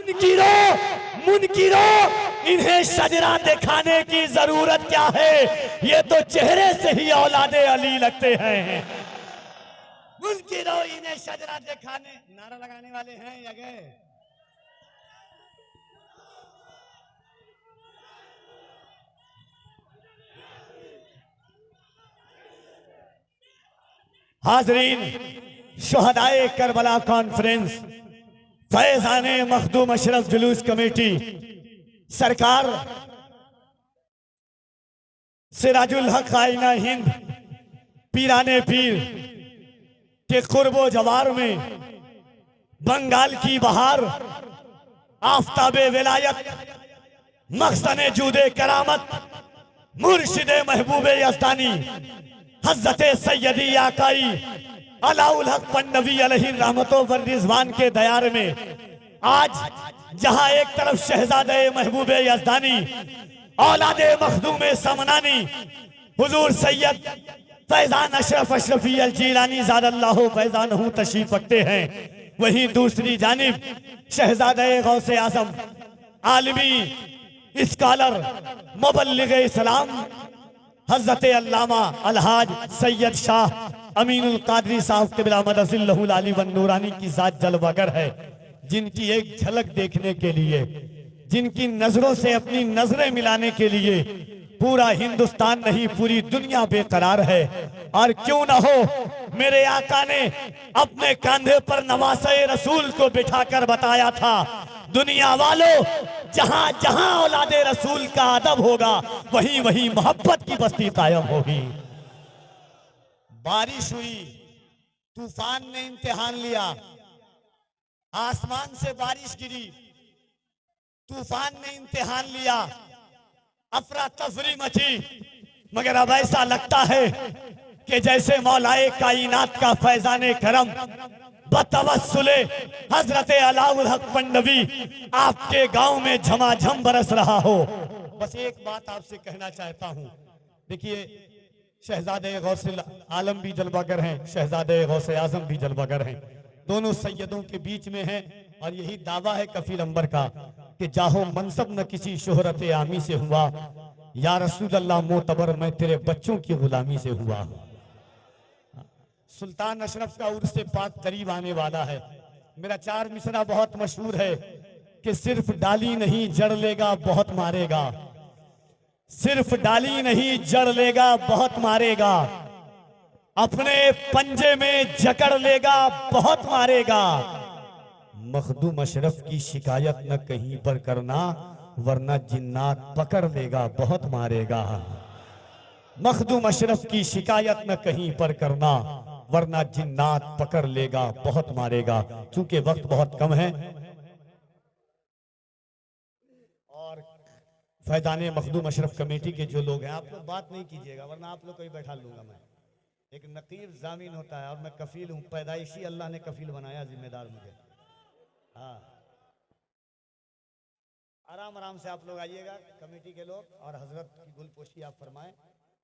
मुनकिरो इन्हें शजरा दिखाने की जरूरत क्या है, ये तो चेहरे से ही औलादे अली लगते हैं। मुनकिरो इन्हें शजरा दिखाने, नारा लगाने वाले हैं या गए? हाजरीन, शुहदाए करबला कॉन्फ्रेंस, फैजाने मखदूम अशरफ जुलूस कमेटी, सरकार सिराजुल हक आईना हिंद पीराने पीर के कुर्बो जवार में बंगाल की बहार, आफताबे विलायत, मखसने जूदे करामत, मुर्शिदे महबूबे यज़दानी हज़रते सैयदी आकाई अलाउल हक पन्नवी अलैहि रहमतो व रिज़वान के दयार में आज जहां एक तरफ शहजादे महबूबे यज़दानी औलादे मखदूमे समनानी हुजूर सैयद फैजान अशरफ अशरफी अल जीलानी ज़ादल्लाहु फैजानहु तशरीफ रखते हैं, वहीं दूसरी जानिब शहजादे गौसे आज़म आलमी स्कॉलर मुबल्लिग़ इस्लाम हज़रत अल्लामा अलहाज सैयद शाह अमीनुल कादरी साहब क़िबला मदसिल्लहुल आली वन नूरानी की ज़ात जलवागर है, जिनकी एक झलक देखने के लिए, जिनकी नजरों से अपनी नजरें मिलाने के लिए पूरा हिंदुस्तान नहीं पूरी दुनिया बेकरार है। और क्यों ना हो, मेरे आका ने अपने कंधे पर नवासे रसूल को बिठाकर बताया था, दुनिया वालों जहां जहां औलादे रसूल का अदब होगा वहीं वहीं मोहब्बत की बस्ती कायम होगी। बारिश हुई, तूफान ने इम्तिहान लिया, आसमान से बारिश गिरी, तूफान ने इम्तिहान लिया, अफरा तफरी मची, मगर अब ऐसा लगता है कि जैसे मौलाए कायनात का फैजाने करम बतवस्सुले हजरते अलाउल हक पन्नवी आपके गांव में झमाझम बरस रहा हो। बस एक बात आपसे कहना चाहता हूं, देखिए शहजादे गौसे आलम भी जलवागर हैं, शहजादे गौसे आजम भी जलवागर हैं, दोनों सैयदों के बीच में हैं। और यही दावा है कफील अंबर का कि जाहो मनसब न किसी शोहरत आमी से हुआ, या रसूल अल्लाह मोतबर मैं तेरे बच्चों की गुलामी से हुआ। सुल्तान अशरफ का उर्स पाक करीब आने वाला है। मेरा चार मिसरा बहुत मशहूर है कि सिर्फ डाली नहीं जड़ लेगा बहुत मारेगा, सिर्फ डाली नहीं जड़ लेगा बहुत मारेगा, अपने पंजे में जकड़ लेगा बहुत मारेगा। मखदूम अशरफ की शिकायत न कहीं पर करना वरना जिन्नात पकड़ लेगा बहुत मारेगा। मखदूम अशरफ की शिकायत न कहीं पर करना वरना जिन्नात पकड़ लेगा बहुत मारेगा। चूंकि वक्त बहुत कम है और फैजाने मखदूम अशरफ कमेटी के जो लोग हैं, आप लोग बात नहीं कीजिएगा वरना आप लोग को ही बैठा लूंगा मैं। एक नकीब जामीन होता है और मैं कफील हूँ, पैदाइशी अल्लाह ने कफील बनाया, जिम्मेदार मुझे। हाँ, आराम आराम से आप लोग आइएगा कमेटी के लोग, और हजरत की गुलपोशी आप फरमाएं।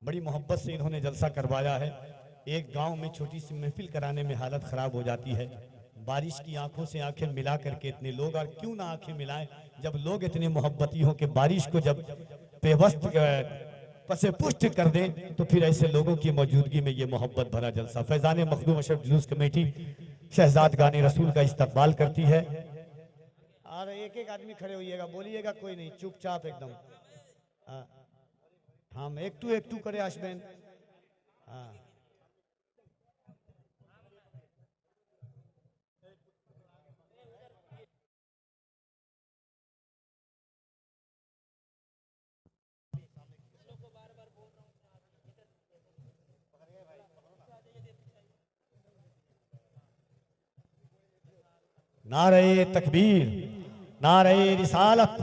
बड़ी मोहब्बत से इन्होंने जलसा करवाया है। एक गांव में छोटी सी महफिल कराने में हालत खराब हो जाती है, बारिश की आंखों से आंखें मिला करके इतने लोग, और क्यों ना आंखें मिलाएं जब लोग इतने मोहब्बती हो कि बारिश को जब बेवस्त पसे पुष्ट कर दें, तो फिर ऐसे लोगों की मौजूदगी में ये मोहब्बत भरा जलसा फैजाने मखदूम अशरफ जुलूस कमेटी शहजाद गाने रसूल का इस्तकबाल करती है। और एक एक आदमी खड़े होइएगा, बोलिएगा कोई नहीं, चुपचाप एकदम। हम एक टू करे आशबैन। हाँ, नारे तकबीर, नारे रिसालत,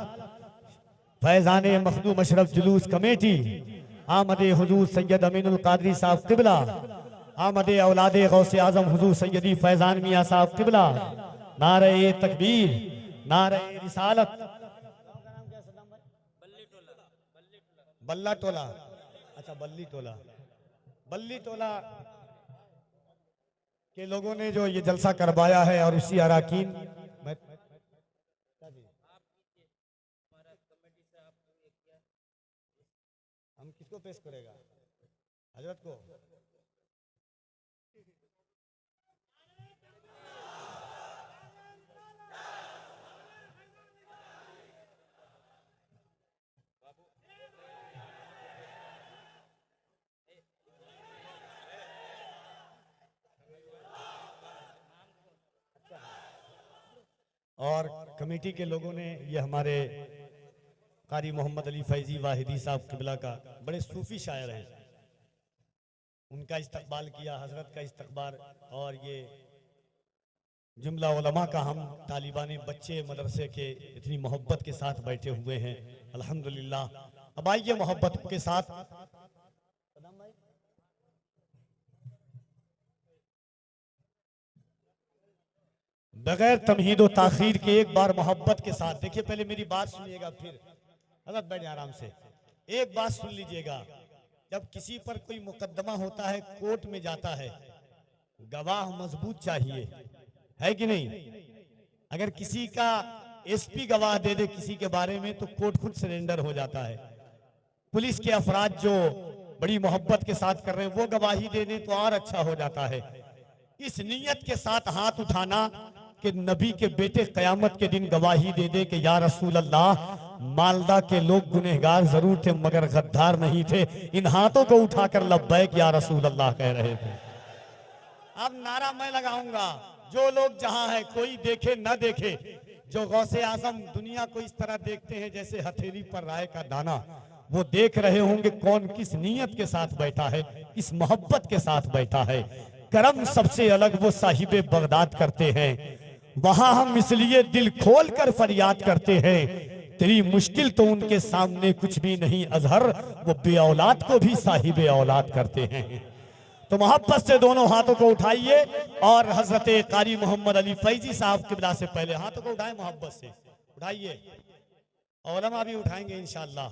फैजाने मखदूम अशरफ जुलूस कमेटी, आमदे हुजूर सैयद अमीनुल कादरी साहब क़िबला, आमदे औलादे गौसे आजम हुजूर सैयदी फैजान मियाँ साहब क़िबला, नारे तकबीर, नारे रिसालत। बल्ला टोला, अच्छा बल्ली टोला, बल्ली टोला के लोगों ने जो ये जलसा करवाया है, और उसी अराकीन हम किसको पेश करेगा? हजरत को। और कमेटी के लोगों ने ये हमारे कारी मोहम्मद अली फैजी वाहिदी साहब किबला का बड़े सूफी शायर हैं, उनका इस्तकबाल किया, हजरत का इस्तकबाल, और ये जुमला उलमा का हम तालिबान बच्चे मदरसे के इतनी मोहब्बत के साथ बैठे हुए हैं अल्हम्दुलिल्लाह। अब आइए मोहब्बत के साथ बगैर तमहीद व ताखीर के एक बार मोहब्बत के साथ देखिए, पहले मेरी बात सुनिएगा, फिर हजरत बैठ जाए आराम से। एक बात सुन लीजिएगा, जब किसी पर कोई मुकदमा होता है, कोर्ट में जाता है, गवाह मजबूत चाहिए, है कि नहीं? अगर किसी का एसपी गवाह दे दे किसी के बारे में तो कोर्ट खुद सरेंडर हो जाता है। पुलिस के अफराद जो बड़ी मोहब्बत के साथ कर रहे हैं वो गवाही दे दें तो और अच्छा हो जाता है। इस नीयत के साथ हाथ उठाना कि नबी के बेटे कयामत के दिन गवाही दे दे कि या रसूल अल्लाह, मालदा के लोग गुनहगार जरूर थे मगर गद्दार नहीं थे। इन हाथों को उठाकर लब्बैक या रसूल अल्लाह कह रहे थे। अब नारा मैं लगाऊंगा, जो लोग जहां है, कोई देखे न देखे, जो गौसे आजम दुनिया को इस तरह देखते हैं जैसे हथेली पर राय का दाना, वो देख रहे होंगे कौन किस नीयत के साथ बैठा है, किस मोहब्बत के साथ बैठा है। करम सबसे अलग वो साहिबे बगदाद करते हैं, वहां हम इसलिए दिल खोल कर फरियाद करते हैं, तेरी मुश्किल तो उनके सामने कुछ भी नहीं अजहर, वो बे औलाद को भी साहिबे औलाद करते हैं। तो मोहब्बत से दोनों हाथों को उठाइए और हजरत कारी मोहम्मद अली फैजी साहब किबला से पहले हाथों को उठाएं, मोहब्बत से उठाइए, औलमा भी उठाएंगे इंशाअल्लाह।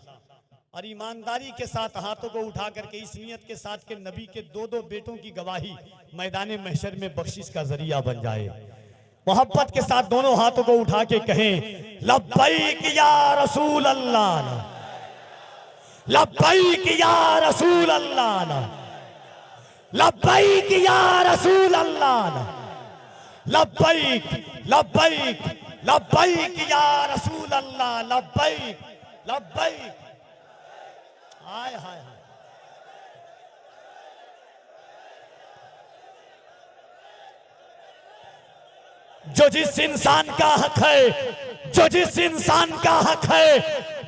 और ईमानदारी के साथ हाथों को उठा करके इस नियत के साथ के नबी के दो दो बेटों की गवाही मैदान महशर में बख्शिश का जरिया बन जाए। मोहब्बत के साथ दोनों हाथों को उठा के कहें, लब्बैक या रसूल अल्लाह, लब्बैक या रसूल अल्लाह, लब्बैक या रसूल अल्लाह, लब्बैक लब्बैक लब्बैक या रसूल अल्लाह, लब्बैक लब्बैक। हाय हाय हाय, जो जिस इंसान का हक है, जो जिस इंसान का हक है,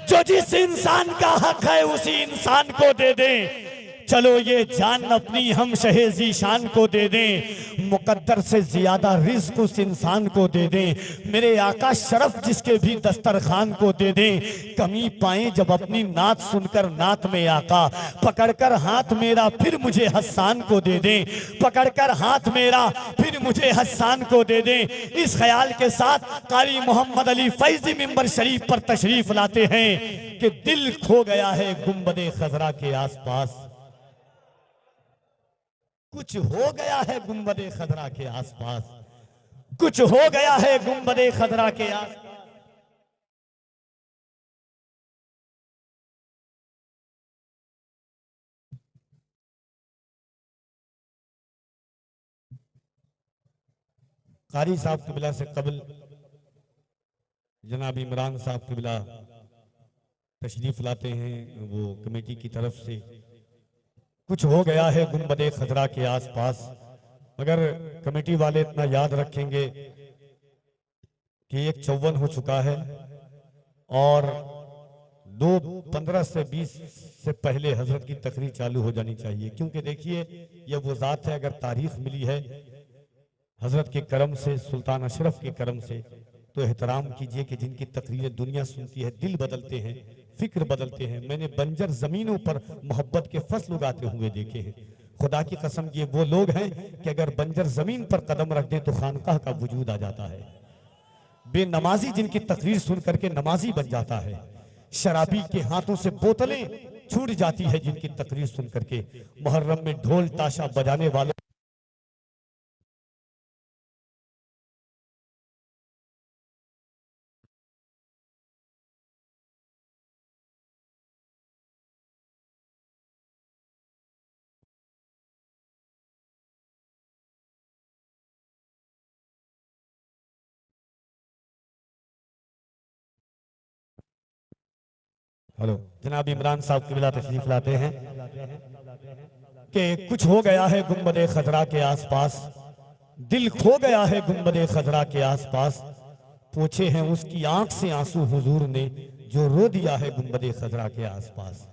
जो जिस इंसान का हक है उसी इंसान को दे दें। चलो ये जान अपनी हम शहे ज़ीशान को दे दें, मुकद्दर से ज्यादा रिज़्क उस इंसान को दे दें। मेरे आका शरफ जिसके भी दस्तरखान को दे दें। कमी पाए जब अपनी नात सुनकर नात में आका, पकड़कर हाथ मेरा फिर मुझे हस्सान को दे दें, पकड़कर हाथ मेरा फिर मुझे हस्सान को दे दें। इस ख्याल के साथ कारी मोहम्मद अली फैजी मिंबर शरीफ पर तशरीफ लाते हैं कि दिल खो गया है गुंबदे खजरा के आसपास, कुछ हो गया है गुंबदे खजरा के आसपास, कुछ हो गया है गुंबदे खजरा के आसपास। कारी साहब किबला से कबल जनाब इमरान साहब किबला तशरीफ लाते हैं, वो कमेटी की तरफ से। कुछ हो गया है गुंबदे खजरा के आसपास, मगर कमेटी वाले इतना याद रखेंगे कि 1:54 हो चुका है और 2:15 से 20 से पहले हजरत की तकरीर चालू हो जानी चाहिए। क्योंकि देखिए ये वो जात है, अगर तारीफ मिली है हजरत के करम से, सुल्तान अशरफ के करम से, तो एहतराम कीजिए कि जिनकी तकरीरें दुनिया सुनती है, दिल बदलते हैं, फिक्र बदलते हैं। मैंने बंजर जमीनों पर मोहब्बत के फसल उगाते हुए देखे हैं। खुदा की कसम ये वो लोग हैं कि अगर बंजर जमीन पर कदम रख दें तो खानकाह का वजूद आ जाता है। बेनमाजी जिनकी तकरीर सुन करके नमाजी बन जाता है। शराबी के हाथों से बोतलें छूट जाती है जिनकी तकरीर सुन करके। मुहर्रम में ढोल ताशा बजाने वालों हेलो जनाब इमरान साहब किबला तशरीफ लाते हैं कि कुछ हो गया है गुंबदे खजरा के आसपास, दिल खो गया है गुंबदे खजरा के आसपास, पूछे हैं उसकी आंख से आंसू हुजूर ने जो रो दिया है गुंबदे खजरा के आसपास।